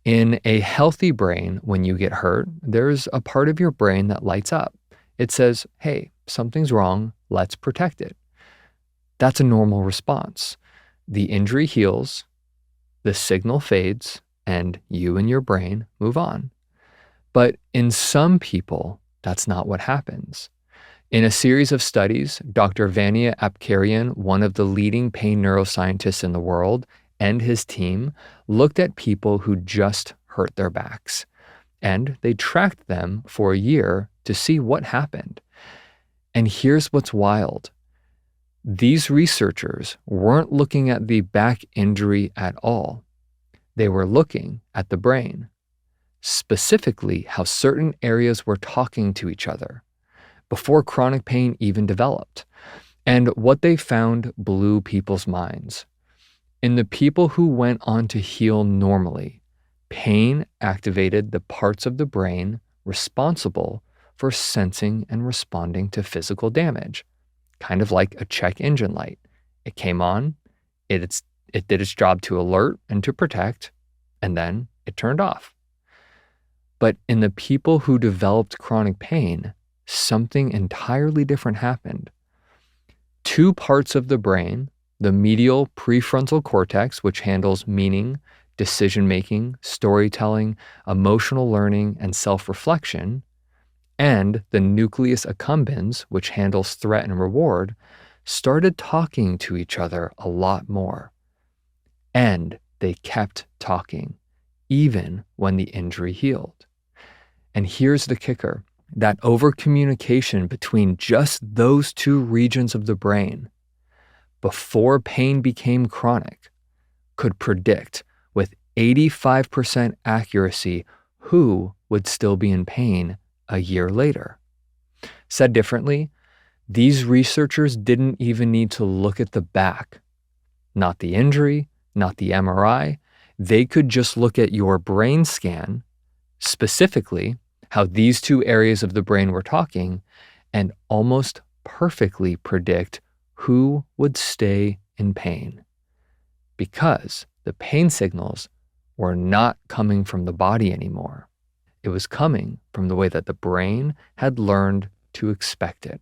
In a healthy brain, when you get hurt, there's a part of your brain that lights up. It says, hey, something's wrong, let's protect it. That's a normal response. The injury heals, the signal fades, and you and your brain move on. But in some people, that's not what happens. In a series of studies, Dr. Vania Apkarian, one of the leading pain neuroscientists in the world, and his team looked at people who just hurt their backs, and they tracked them for a year to see what happened. And here's what's wild. These researchers weren't looking at the back injury at all. They were looking at the brain, specifically how certain areas were talking to each other before chronic pain even developed. And what they found blew people's minds. In the people who went on to heal normally, pain activated the parts of the brain responsible for sensing and responding to physical damage, kind of like a check engine light. It came on, it did its job to alert and to protect, and then it turned off. But in the people who developed chronic pain, something entirely different happened. Two parts of the brain, the medial prefrontal cortex, which handles meaning, decision-making, storytelling, emotional learning, and self-reflection, and the nucleus accumbens, which handles threat and reward, started talking to each other a lot more. And they kept talking, even when the injury healed. And here's the kicker. That over-communication between just those two regions of the brain, before pain became chronic, could predict with 85% accuracy who would still be in pain a year later. Said differently, these researchers didn't even need to look at the back, not the injury, not the MRI. They could just look at your brain scan, specifically how these two areas of the brain were talking, and almost perfectly predict who would stay in pain. Because the pain signals were not coming from the body anymore. It was coming from the way that the brain had learned to expect it.